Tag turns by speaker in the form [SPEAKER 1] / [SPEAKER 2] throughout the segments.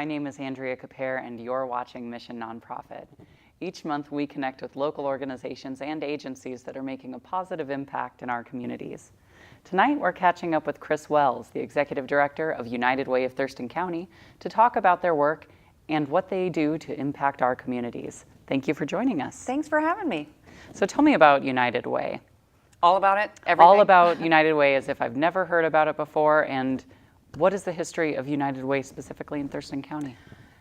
[SPEAKER 1] My name is Andrea Capere, and you're watching Mission Nonprofit. Each month, we connect with local organizations and agencies that are making a positive impact in our communities. Tonight, we're catching up with Chris Wells, the Executive Director of United Way of Thurston County, to talk about their work and what they do to impact our communities. Thank you for joining us.
[SPEAKER 2] Thanks for having me.
[SPEAKER 1] So tell me about United Way.
[SPEAKER 2] All about it? Everything?
[SPEAKER 1] All about United Way as if I've never heard about it before. And what is the history of United Way specifically in Thurston County?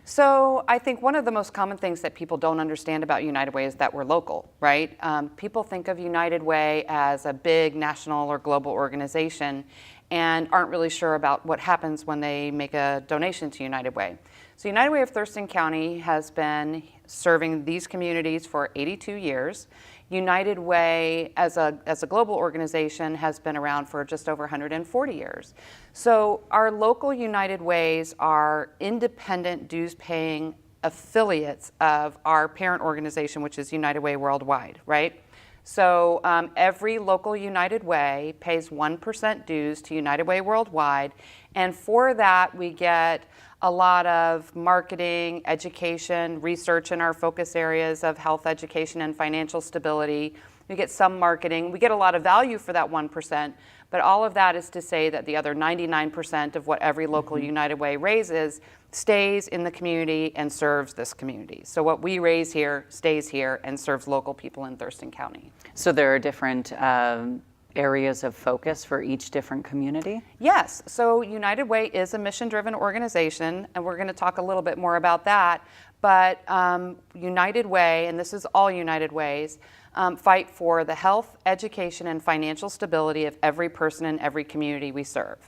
[SPEAKER 2] So I think one of the most common things that people don't understand about United Way is that we're local, right? People think of United Way as a big national or global organization and aren't really sure about what happens when they make a donation to United Way. So United Way of Thurston County has been serving these communities for 82 years. United Way as a global organization has been around for just over 140 years. So our local United Ways are independent dues-paying affiliates of our parent organization, which is United Way Worldwide, right? So every local United Way pays 1% dues to United Way Worldwide, and for that we get a lot of marketing, education, research in our focus areas of health, education, and financial stability. We get some marketing. We get a lot of value for that 1%, but all of that is to say that the other 99% of what every local United Way raises stays in the community and serves this community. So what we raise here stays here and serves local people in Thurston County.
[SPEAKER 1] So there are different areas of focus for each different community?
[SPEAKER 2] Yes. So United Way is a mission-driven organization, and we're going to talk a little bit more about that. But United Way, and this is all United Ways, fight for the health, education, and financial stability of every person in every community we serve.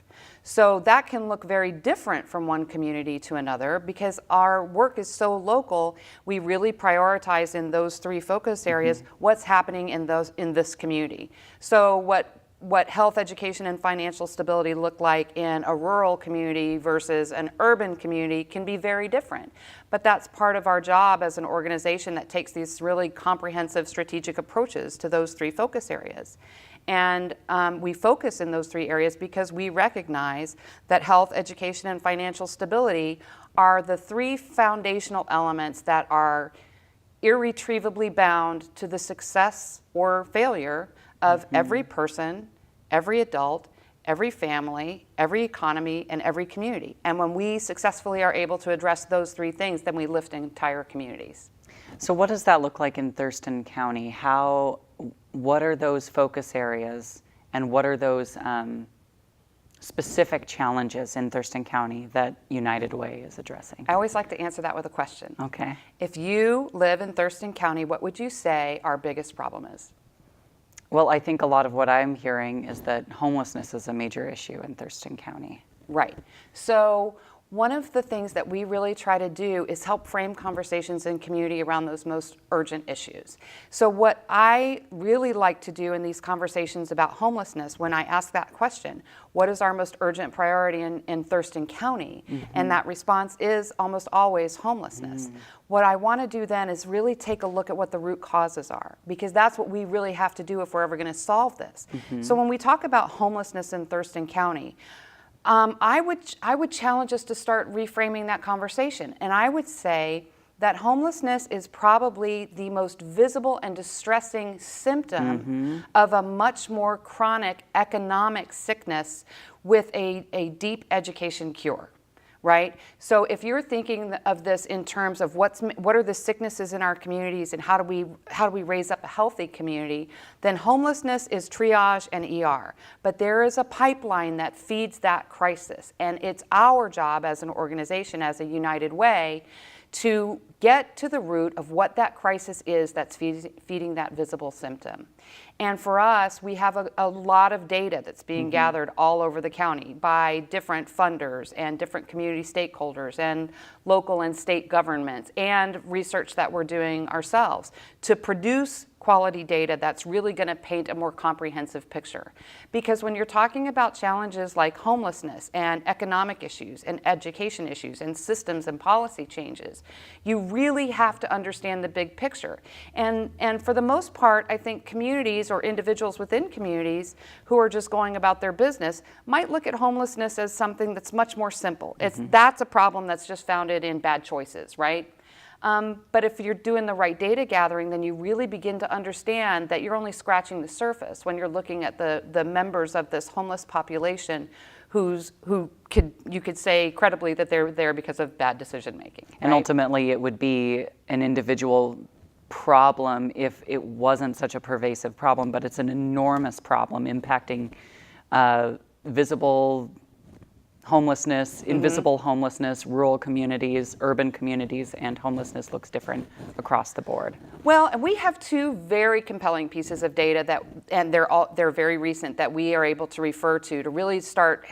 [SPEAKER 2] So that can look very different from one community to another because our work is so local. We really prioritize in those three focus areas what's happening in this community. So what health, education, and financial stability look like in a rural community versus an urban community can be very different. But that's part of our job as an organization that takes these really comprehensive strategic approaches to those three focus areas. And we focus in those three areas because we recognize that health, education, and financial stability are the three foundational elements that are irretrievably bound to the success or failure of every person, every adult, every family, every economy, and every community. And when we successfully are able to address those three things, then we lift entire communities.
[SPEAKER 1] So what does that look like in Thurston County? What are those focus areas, and what are those specific challenges in Thurston County that United Way is addressing?
[SPEAKER 2] I always like to answer that with a question.
[SPEAKER 1] Okay.
[SPEAKER 2] If you live in Thurston County, what would you say our biggest problem is?
[SPEAKER 1] Well, I think a lot of what I'm hearing is that homelessness is a major issue in Thurston County.
[SPEAKER 2] Right. So one of the things that we really try to do is help frame conversations in community around those most urgent issues. So what I really like to do in these conversations about homelessness, when I ask that question, what is our most urgent priority in Thurston County? And that response is almost always homelessness. What I want to do then is really take a look at what the root causes are, because that's what we really have to do if we're ever going to solve this. So when we talk about homelessness in Thurston County, I would challenge us to start reframing that conversation. And I would say that homelessness is probably the most visible and distressing symptom of a much more chronic economic sickness with a deep education cure. Right? So if you're thinking of this in terms of what are the sicknesses in our communities and how do we raise up a healthy community, then homelessness is triage and ER. But there is a pipeline that feeds that crisis, and it's our job as an organization, as a United Way, to get to the root of what that crisis is that's feeding that visible symptom. And for us, we have a lot of data that's being gathered all over the county by different funders and different community stakeholders and local and state governments, and research that we're doing ourselves to produce quality data that's really going to paint a more comprehensive picture. Because when you're talking about challenges like homelessness and economic issues and education issues and systems and policy changes, you really have to understand the big picture. And for the most part, I think communities or individuals within communities who are just going about their business might look at homelessness as something that's much more simple. That's a problem that's just founded in bad choices, right? But if you're doing the right data gathering, then you really begin to understand that you're only scratching the surface when you're looking at the members of this homeless population you could say credibly that they're there because of bad decision making. Right?
[SPEAKER 1] And ultimately it would be an individual problem if it wasn't such a pervasive problem, but it's an enormous problem impacting visible homelessness, invisible homelessness, rural communities, urban communities, and homelessness looks different across the board.
[SPEAKER 2] Well, and we have two very compelling pieces of data and they're very recent, that we are able to refer to really start.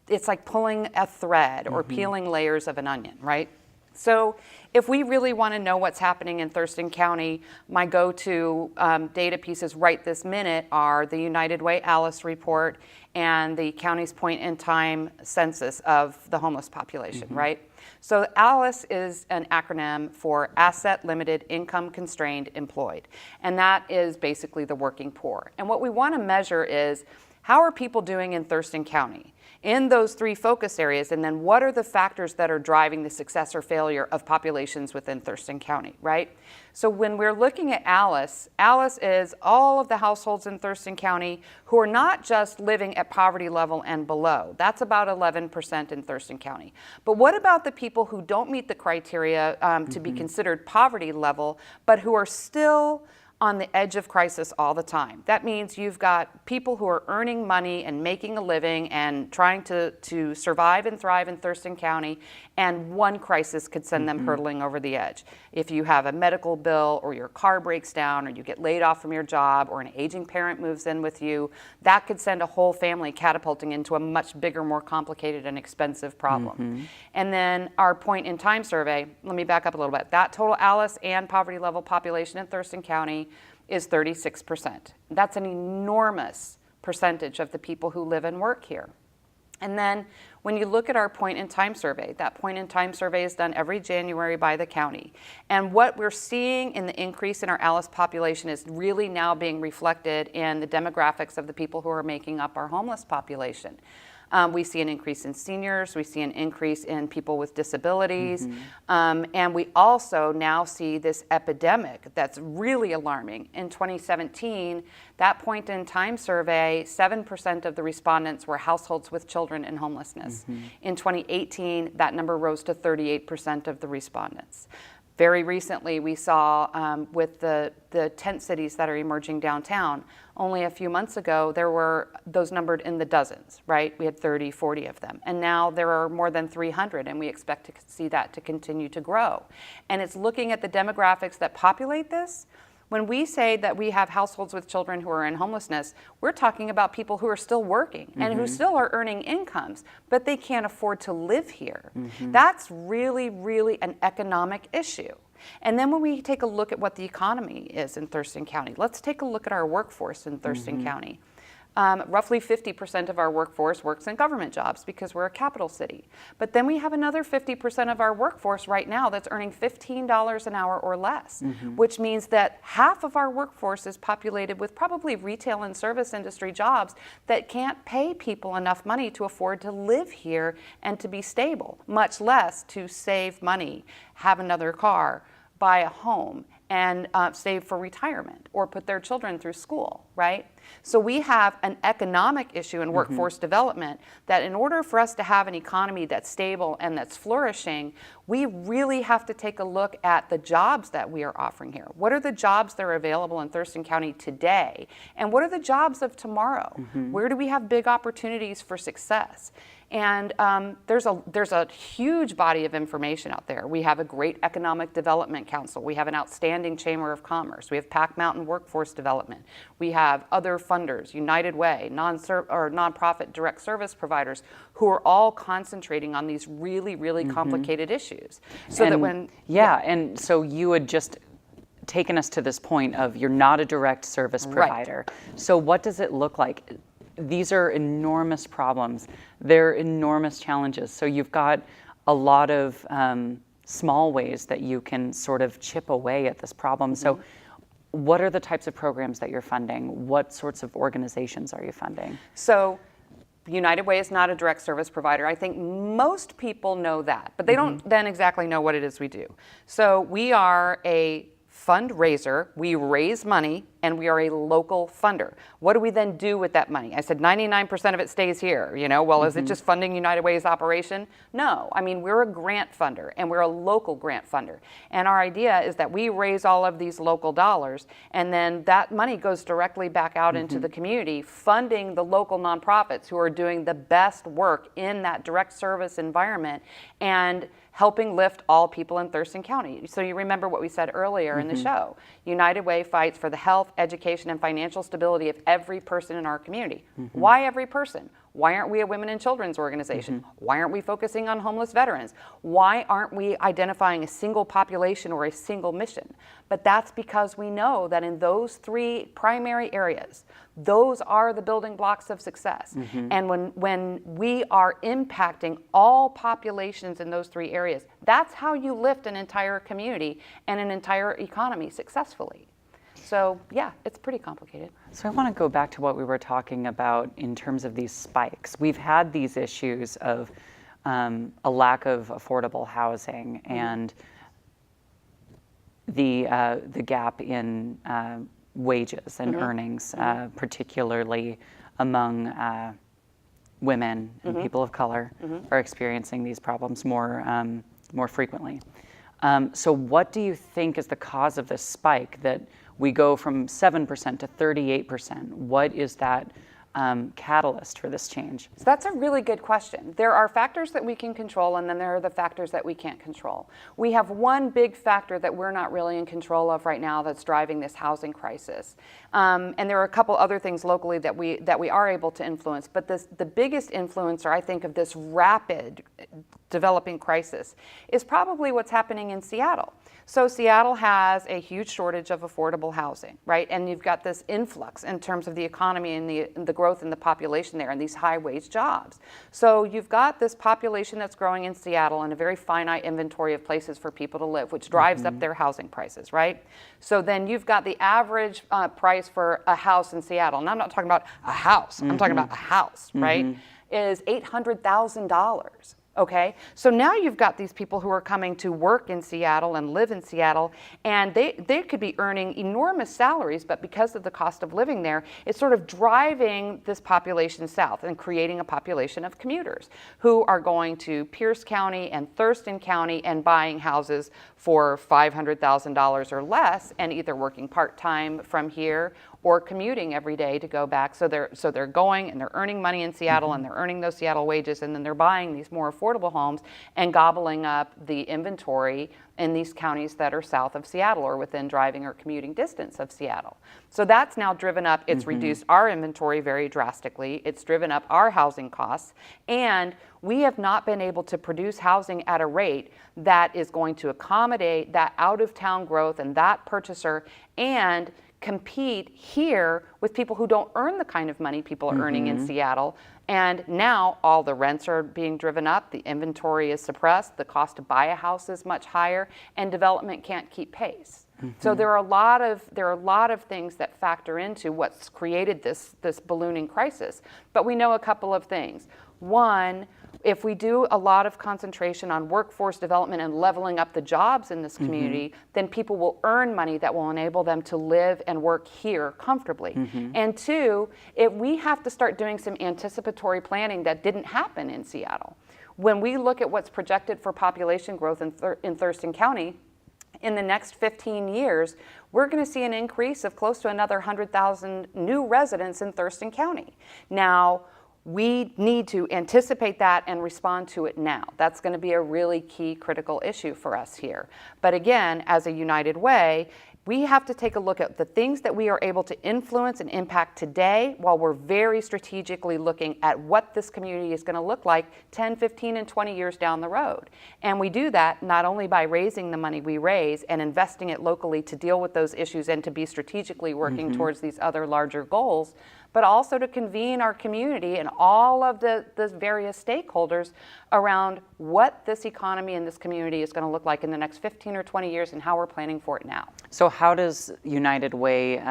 [SPEAKER 2] It's like pulling a thread or peeling layers of an onion, right? So if we really want to know what's happening in Thurston County, my go-to data pieces right this minute are the United Way ALICE report and the county's point-in-time census of the homeless population, right? So ALICE is an acronym for Asset Limited Income Constrained Employed, and that is basically the working poor. And what we want to measure is, how are people doing in Thurston County in those three focus areas, and then what are the factors that are driving the success or failure of populations within Thurston County, right? So when we're looking at ALICE, ALICE is all of the households in Thurston County who are not just living at poverty level and below. That's about 11% in Thurston County. But what about the people who don't meet the criteria to be considered poverty level, but who are still on the edge of crisis all the time? That means you've got people who are earning money and making a living and trying to survive and thrive in Thurston County, and one crisis could send them hurtling over the edge. If you have a medical bill, or your car breaks down, or you get laid off from your job, or an aging parent moves in with you, that could send a whole family catapulting into a much bigger, more complicated and expensive problem. And then our point-in-time survey, let me back up a little bit. That total ALICE and poverty level population in Thurston County is 36%. That's an enormous percentage of the people who live and work here. And then when you look at our point-in-time survey, that point-in-time survey is done every January by the county. And what we're seeing in the increase in our ALICE population is really now being reflected in the demographics of the people who are making up our homeless population. We see an increase in seniors, we see an increase in people with disabilities, and we also now see this epidemic that's really alarming. In 2017, that point-in-time survey, 7% of the respondents were households with children in homelessness. In 2018, that number rose to 38% of the respondents. Very recently, we saw with the tent cities that are emerging downtown, only a few months ago, there were those numbered in the dozens, right? We had 30, 40 of them. And now there are more than 300, and we expect to see that to continue to grow. And it's looking at the demographics that populate this. When we say that we have households with children who are in homelessness, we're talking about people who are still working and who still are earning incomes, but they can't afford to live here. That's really, really an economic issue. And then when we take a look at what the economy is in Thurston County, let's take a look at our workforce in Thurston County. Roughly 50% of our workforce works in government jobs because we're a capital city. But then we have another 50% of our workforce right now that's earning $15 an hour or less, which means that half of our workforce is populated with probably retail and service industry jobs that can't pay people enough money to afford to live here and to be stable, much less to save money, have another car, buy a home, and save for retirement or put their children through school, right? So we have an economic issue in workforce development that in order for us to have an economy that's stable and that's flourishing, we really have to take a look at the jobs that we are offering here. What are the jobs that are available in Thurston County today? And what are the jobs of tomorrow? Where do we have big opportunities for success? And there's a huge body of information out there. We have a great Economic Development Council. We have an outstanding Chamber of Commerce. We have Pac Mountain Workforce Development. We have other funders, United Way, nonprofit direct service providers, who are all concentrating on these really, really complicated issues. So
[SPEAKER 1] and,
[SPEAKER 2] that when
[SPEAKER 1] and so you would just taken us to this point of you're not a direct service provider. So what does it look like? These are enormous problems. They're enormous challenges. So you've got a lot of small ways that you can sort of chip away at this problem. So what are the types of programs that you're funding? What sorts of organizations are you funding?
[SPEAKER 2] So United Way is not a direct service provider. I think most people know that, but they don't then exactly know what it is we do. So we are a fundraiser. We raise money, and we are a local funder. What do we then do with that money? I said 99% of it stays here. Well, is it just funding United Way's operation? No. I mean, we're a grant funder, and we're a local grant funder. And our idea is that we raise all of these local dollars, and then that money goes directly back out into the community, funding the local nonprofits who are doing the best work in that direct service environment and helping lift all people in Thurston County. So you remember what we said earlier in the show. United Way fights for the health, education, and financial stability of every person in our community. Why every person? Why aren't we a women and children's organization? Why aren't we focusing on homeless veterans? Why aren't we identifying a single population or a single mission? But that's because we know that in those three primary areas, those are the building blocks of success. And when we are impacting all populations in those three areas, that's how you lift an entire community and an entire economy successfully. So yeah, it's pretty complicated.
[SPEAKER 1] So I want to go back to what we were talking about in terms of these spikes. We've had these issues of a lack of affordable housing and the gap in wages and earnings, particularly among women and people of color, are experiencing these problems more frequently. So what do you think is the cause of this spike that we go from 7% to 38%? What is that catalyst for this change?
[SPEAKER 2] So that's a really good question. There are factors that we can control, and then there are the factors that we can't control. We have one big factor that we're not really in control of right now that's driving this housing crisis. And there are a couple other things locally that we are able to influence. But the biggest influencer, I think, of this rapid developing crisis is probably what's happening in Seattle. So Seattle has a huge shortage of affordable housing, right? And you've got this influx in terms of the economy and the growth in the population there and these high-wage jobs. So you've got this population that's growing in Seattle and a very finite inventory of places for people to live, which drives up their housing prices, right? So then you've got the average price for a house in Seattle, and I'm not talking about a house, I'm talking about a house, right, is $800,000. Okay, so now you've got these people who are coming to work in Seattle and live in Seattle, and they could be earning enormous salaries, but because of the cost of living there, it's sort of driving this population south and creating a population of commuters who are going to Pierce County and Thurston County and buying houses for $500,000 or less and either working part-time from here or commuting every day to go back. So they're going and they're earning money in Seattle and they're earning those Seattle wages, and then they're buying these more affordable homes and gobbling up the inventory in these counties that are south of Seattle or within driving or commuting distance of Seattle. So that's now driven up, it's reduced our inventory very drastically, it's driven up our housing costs, and we have not been able to produce housing at a rate that is going to accommodate that out-of-town growth and that purchaser and compete here with people who don't earn the kind of money people are earning in Seattle. And now all the rents are being driven up, the inventory is suppressed, the cost to buy a house is much higher, and development can't keep pace. So there are a lot of things that factor into what's created this ballooning crisis. But we know a couple of things. One, if we do a lot of concentration on workforce development and leveling up the jobs in this community, then people will earn money that will enable them to live and work here comfortably. And two, if we have to start doing some anticipatory planning that didn't happen in Seattle. When we look at what's projected for population growth in Thurston County, in the next 15 years, we're going to see an increase of close to another 100,000 new residents in Thurston County. Now, we need to anticipate that and respond to it now. That's going to be a really key critical issue for us here. But again, as a United Way, We have to take a look at the things that we are able to influence and impact today while we're very strategically looking at what this community is going to look like 10, 15, and 20 years down the road. And we do that not only by raising the money we raise and investing it locally to deal with those issues and to be strategically working towards these other larger goals, but also to convene our community and all of the various stakeholders around what this economy and this community is going to look like in the next 15 or 20 years and how we're planning for it now.
[SPEAKER 1] So how does United Way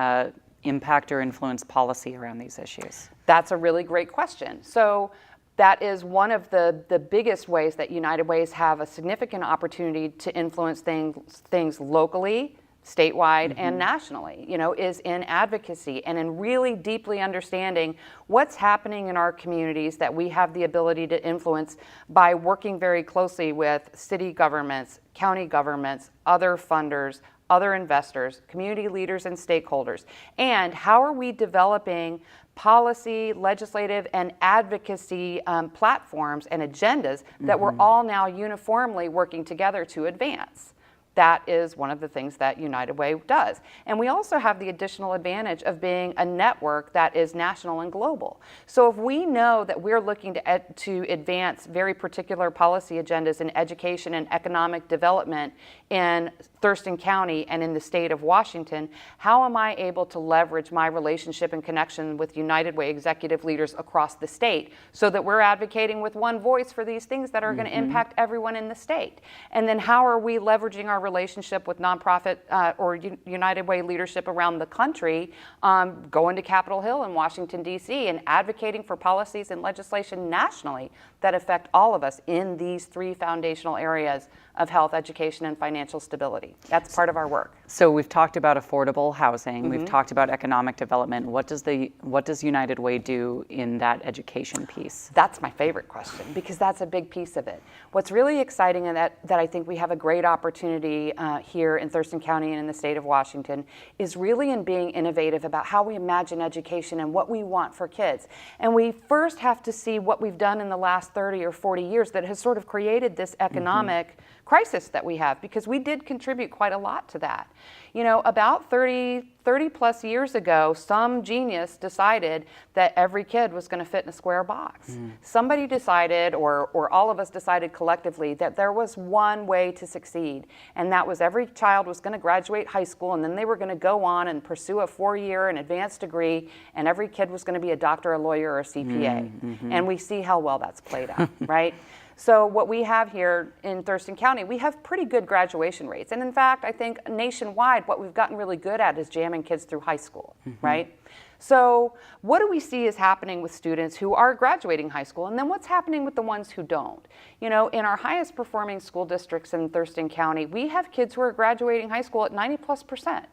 [SPEAKER 1] impact or influence policy around these issues?
[SPEAKER 2] That's a really great question. So that is one of the biggest ways that United Ways have a significant opportunity to influence things locally, statewide, and nationally, is in advocacy and in really deeply understanding what's happening in our communities that we have the ability to influence by working very closely with city governments, county governments, other funders, other investors, community leaders, and stakeholders. And how are we developing policy, legislative, and advocacy platforms and agendas that we're all now uniformly working together to advance? That is one of the things that United Way does. And we also have the additional advantage of being a network that is national and global. So if we know that we're looking to advance very particular policy agendas in education and economic development in Thurston County and in the state of Washington, how am I able to leverage my relationship and connection with United Way executive leaders across the state so that we're advocating with one voice for these things that are going to impact everyone in the state? And then how are we leveraging our relationship with nonprofit or United Way leadership around the country, going to Capitol Hill in Washington, D.C., and advocating for policies and legislation nationally that affect all of us in these three foundational areas of health, education, and financial stability. That's part of our work.
[SPEAKER 1] So we've talked about affordable housing, we've talked about economic development. What does United Way do in that education piece?
[SPEAKER 2] That's my favorite question because that's a big piece of it. What's really exciting and that I think we have a great opportunity here in Thurston County and in the state of Washington is really in being innovative about how we imagine education and what we want for kids. And we first have to see what we've done in the last 30 or 40 years that has sort of created this economic crisis that we have, because we did contribute quite a lot to that. About 30 plus years ago, some genius decided that every kid was going to fit in a square box. Somebody decided, or all of us decided collectively, that there was one way to succeed, and that was every child was going to graduate high school, and then they were going to go on and pursue a 4-year and advanced degree, and every kid was going to be a doctor, a lawyer, or a CPA. And we see how well that's played out, right? So what we have here in Thurston County, we have pretty good graduation rates. And in fact, I think nationwide, what we've gotten really good at is jamming kids through high school, right? So what do we see is happening with students who are graduating high school? And then what's happening with the ones who don't? In our highest performing school districts in Thurston County, we have kids who are graduating high school at 90+%.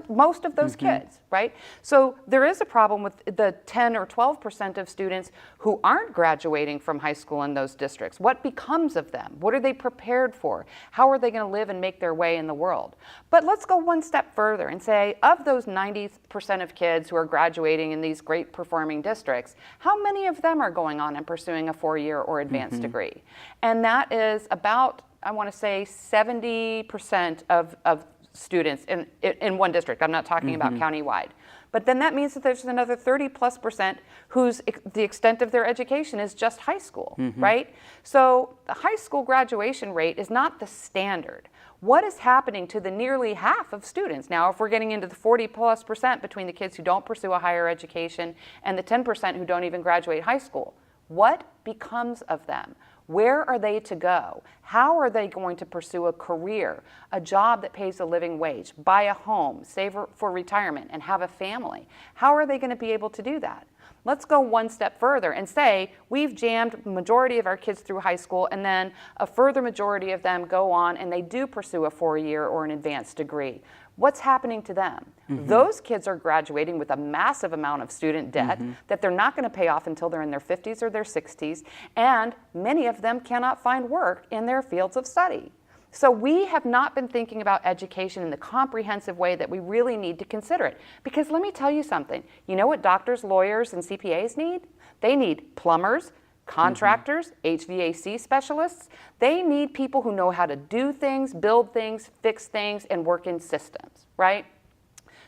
[SPEAKER 2] Most of those kids, right? So there is a problem with the 10 or 12% of students who aren't graduating from high school in those districts. What becomes of them? What are they prepared for? How are they going to live and make their way in the world? But let's go one step further and say, of those 90% of kids who are graduating in these great performing districts, how many of them are going on and pursuing a 4-year or advanced degree? And that is about, I want to say, 70% of students in one district. I'm not talking about countywide. But then that means that there's another 30+% whose the extent of their education is just high school, right? So the high school graduation rate is not the standard. What is happening to the nearly half of students? Now, if we're getting into the 40+% between the kids who don't pursue a higher education and the 10% who don't even graduate high school, what becomes of them? Where are they to go? How are they going to pursue a career, a job that pays a living wage, buy a home, save for retirement, and have a family? How are they going to be able to do that? Let's go one step further and say we've jammed the majority of our kids through high school, and then a further majority of them go on and they do pursue a 4-year or an advanced degree. What's happening to them? Those kids are graduating with a massive amount of student debt that they're not going to pay off until they're in their 50s or their 60s, and many of them cannot find work in their fields of study. So we have not been thinking about education in the comprehensive way that we really need to consider it. Because let me tell you something. You know what doctors, lawyers, and CPAs need? They need plumbers, Contractors, HVAC specialists, they need people who know how to do things, build things, fix things, and work in systems, right?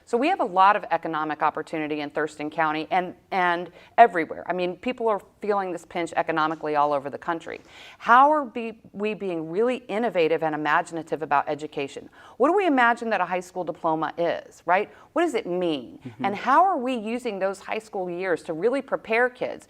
[SPEAKER 2] So we have a lot of economic opportunity in Thurston County and everywhere. I mean, people are feeling this pinch economically all over the country. How are we being really innovative and imaginative about education? What do we imagine that a high school diploma is, right? What does it mean? And how are we using those high school years to really prepare kids?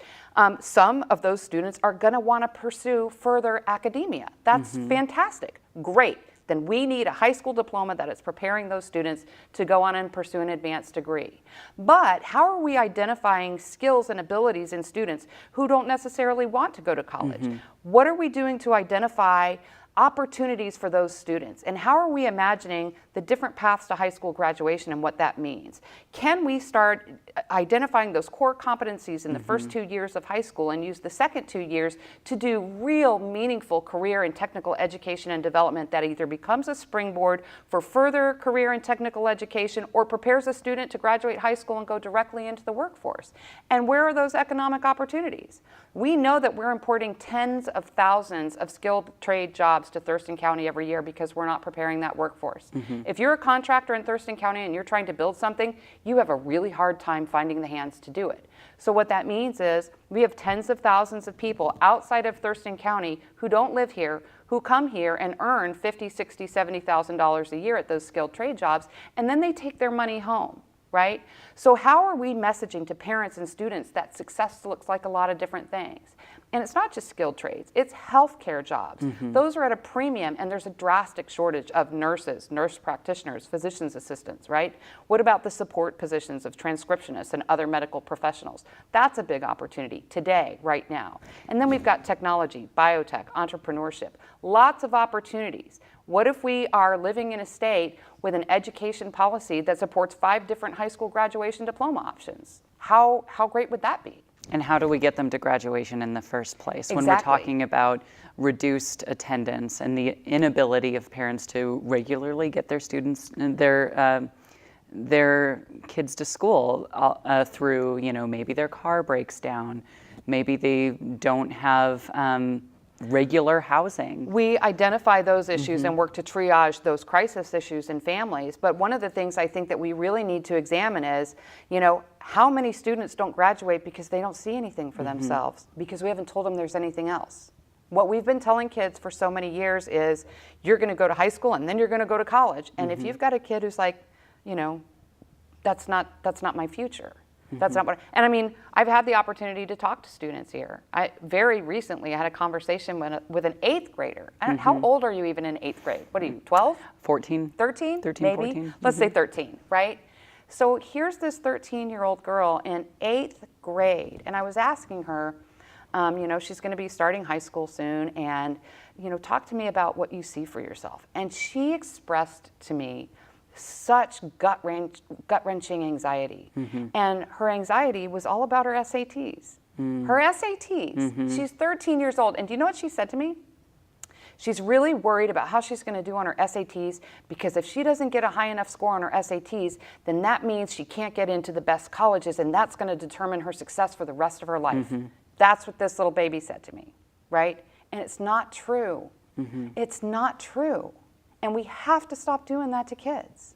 [SPEAKER 2] Some of those students are going to want to pursue further academia. That's fantastic. Great. Then we need a high school diploma that is preparing those students to go on and pursue an advanced degree. But how are we identifying skills and abilities in students who don't necessarily want to go to college? What are we doing to identify opportunities for those students? And how are we imagining the different paths to high school graduation and what that means? Can we start identifying those core competencies in the first 2 years of high school and use the second 2 years to do real meaningful career and technical education and development that either becomes a springboard for further career and technical education or prepares a student to graduate high school and go directly into the workforce? And where are those economic opportunities? We know that we're importing tens of thousands of skilled trade jobs to Thurston County every year because we're not preparing that workforce. If you're a contractor in Thurston County and you're trying to build something, you have a really hard time finding the hands to do it. So what that means is we have tens of thousands of people outside of Thurston County who don't live here, who come here and earn $50,000, $60,000, $70,000 a year at those skilled trade jobs, and then they take their money home. Right? So how are we messaging to parents and students that success looks like a lot of different things? And it's not just skilled trades, it's healthcare jobs. Those are at a premium, and there's a drastic shortage of nurses, nurse practitioners, physician's assistants, right? What about the support positions of transcriptionists and other medical professionals? That's a big opportunity today, right now. And then we've got technology, biotech, entrepreneurship, lots of opportunities. What if we are living in a state with an education policy that supports 5 different high school graduation diploma options? How great would that be?
[SPEAKER 1] And how do we get them to graduation in the first place? When we're talking about reduced attendance and the inability of parents to regularly get their students, their kids to school through, maybe their car breaks down, maybe they don't have regular housing.
[SPEAKER 2] We identify those issues and work to triage those crisis issues in families. But one of the things I think that we really need to examine is, how many students don't graduate because they don't see anything for themselves, because we haven't told them there's anything else. What we've been telling kids for so many years is you're going to go to high school and then you're going to go to college. And if you've got a kid who's like, that's not my future. That's not what, and I mean, I've had the opportunity to talk to students here. Very recently, I had a conversation with an 8th grader. How old are you even in 8th grade? What are you, 12?
[SPEAKER 1] 14.
[SPEAKER 2] 13?
[SPEAKER 1] 13,
[SPEAKER 2] maybe?
[SPEAKER 1] 14.
[SPEAKER 2] Let's say 13, right? So here's this 13-year-old girl in 8th grade, and I was asking her, she's going to be starting high school soon, and, talk to me about what you see for yourself. And she expressed to me such gut-wrenching anxiety. And her anxiety was all about her SATs. Her SATs. She's 13 years old. And do you know what she said to me? She's really worried about how she's going to do on her SATs, because if she doesn't get a high enough score on her SATs, then that means she can't get into the best colleges, and that's going to determine her success for the rest of her life. That's what this little baby said to me, right? And it's not true. It's not true. And we have to stop doing that to kids.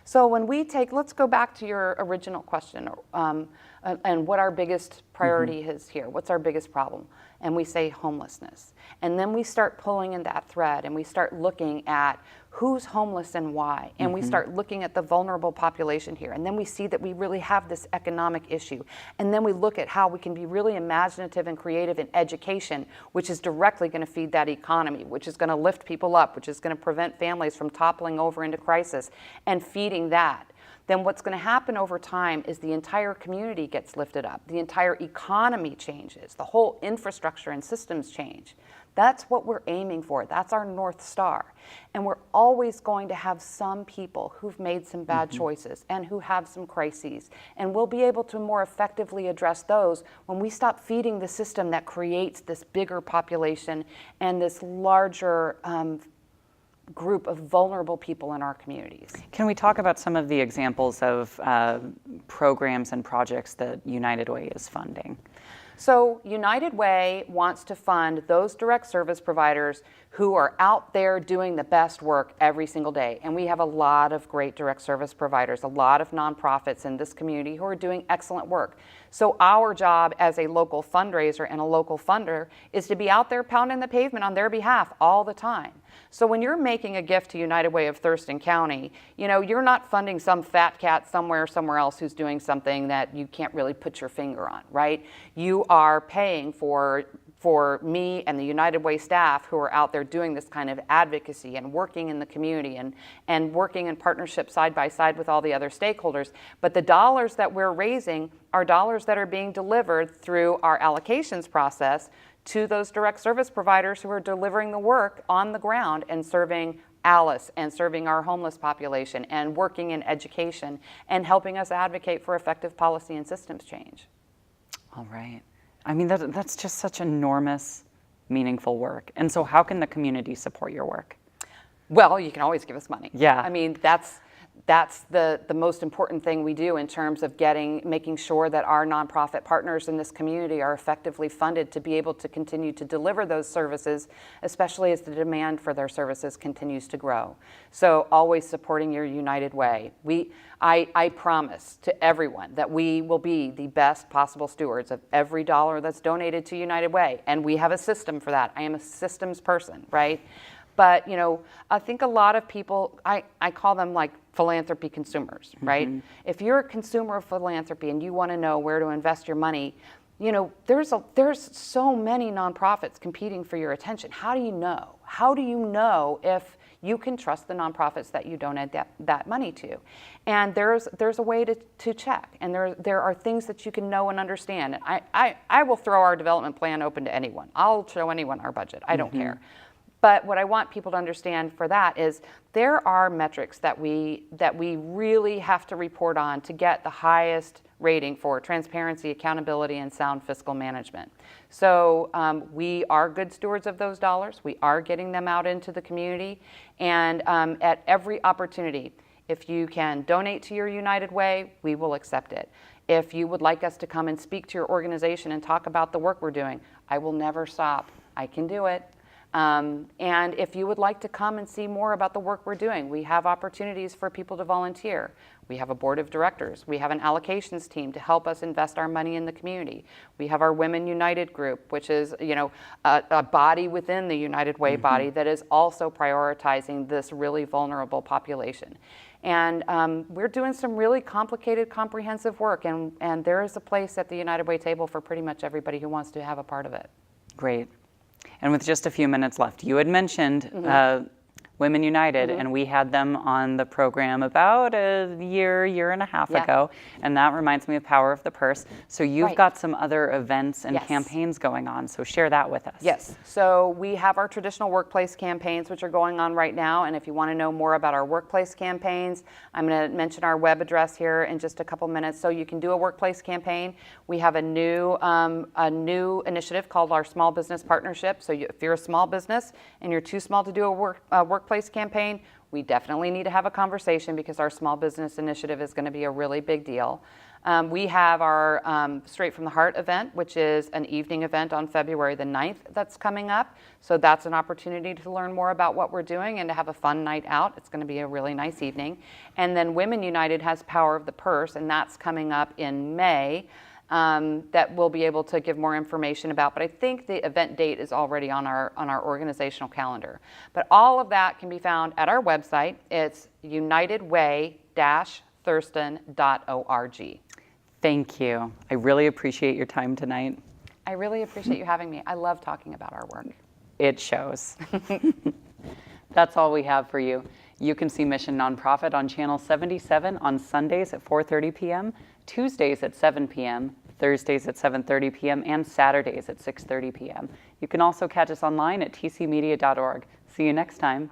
[SPEAKER 2] So when we let's go back to your original question, and what our biggest priority is here. What's our biggest problem? And we say homelessness. And then we start pulling in that thread, and we start looking at who's homeless and why. And we start looking at the vulnerable population here. And then we see that we really have this economic issue. And then we look at how we can be really imaginative and creative in education, which is directly going to feed that economy, which is going to lift people up, which is going to prevent families from toppling over into crisis and feeding that. Then what's going to happen over time is the entire community gets lifted up. The entire economy changes. The whole infrastructure and systems change. That's what we're aiming for. That's our North Star. And we're always going to have some people who've made some bad choices and who have some crises. And we'll be able to more effectively address those when we stop feeding the system that creates this bigger population and this larger group of vulnerable people in our communities.
[SPEAKER 1] Can we talk about some of the examples of programs and projects that United Way is funding?
[SPEAKER 2] So United Way wants to fund those direct service providers who are out there doing the best work every single day. And we have a lot of great direct service providers, a lot of nonprofits in this community who are doing excellent work. So our job as a local fundraiser and a local funder is to be out there pounding the pavement on their behalf all the time. So when you're making a gift to United Way of Thurston County, you're not funding some fat cat somewhere else who's doing something that you can't really put your finger on, right? You are paying for me and the United Way staff who are out there doing this kind of advocacy and working in the community and working in partnership side by side with all the other stakeholders. But the dollars that we're raising are dollars that are being delivered through our allocations process to those direct service providers who are delivering the work on the ground and serving Alice and serving our homeless population and working in education and helping us advocate for effective policy and systems change.
[SPEAKER 1] All right. I mean, that's just such enormous, meaningful work. And so how can the community support your work?
[SPEAKER 2] Well, you can always give us money.
[SPEAKER 1] Yeah.
[SPEAKER 2] I mean, that's the most important thing we do in terms of making sure that our nonprofit partners in this community are effectively funded to be able to continue to deliver those services, especially as the demand for their services continues to grow. So always supporting your United Way. I promise to everyone that we will be the best possible stewards of every dollar that's donated to United Way. And we have a system for that. I am a systems person, right? But, I think a lot of people, I call them like philanthropy consumers, right? Mm-hmm. If you're a consumer of philanthropy and you want to know where to invest your money, there's so many nonprofits competing for your attention. How do you know? How do you know if you can trust the nonprofits that you donate that money to? And there's a way to check, and there are things that you can know and understand. I will throw our development plan open to anyone. I'll show anyone our budget. I don't care. But what I want people to understand for that is there are metrics that we really have to report on to get the highest rating for transparency, accountability, and sound fiscal management. So we are good stewards of those dollars. We are getting them out into the community. And at every opportunity, if you can donate to your United Way, we will accept it. If you would like us to come and speak to your organization and talk about the work we're doing, I will never stop. I can do it. And if you would like to come and see more about the work we're doing, we have opportunities for people to volunteer. We have a board of directors. We have an allocations team to help us invest our money in the community. We have our Women United group, which is a body within the United Way body that is also prioritizing this really vulnerable population. And we're doing some really complicated, comprehensive work, and there is a place at the United Way table for pretty much everybody who wants to have a part of it.
[SPEAKER 1] Great. And with just a few minutes left, you had mentioned Women United, and we had them on the program about a year and a half ago, and that reminds me of Power of the Purse. So you've got some other events and campaigns going on, so share that with us.
[SPEAKER 2] Yes, so we have our traditional workplace campaigns, which are going on right now, and if you want to know more about our workplace campaigns, I'm going to mention our web address here in just a couple minutes, so you can do a workplace campaign. We have a new initiative called our Small Business Partnership, so if you're a small business and you're too small to do a workplace campaign, we definitely need to have a conversation because our small business initiative is going to be a really big deal. We have our Straight from the Heart event, which is an evening event on February the 9th that's coming up. So that's an opportunity to learn more about what we're doing and to have a fun night out. It's going to be a really nice evening. And then Women United has Power of the Purse, and that's coming up in May. That we'll be able to give more information about, but I think the event date is already on our organizational calendar. But all of that can be found at our website. It's unitedway-thurston.org.
[SPEAKER 1] Thank you. I really appreciate your time tonight.
[SPEAKER 2] I really appreciate you having me. I love talking about our work.
[SPEAKER 1] It shows. That's all we have for you. You can see Mission Nonprofit on Channel 77 on Sundays at 4:30 p.m., Tuesdays at 7 p.m., Thursdays at 7:30 p.m., and Saturdays at 6:30 p.m. You can also catch us online at tcmedia.org. See you next time.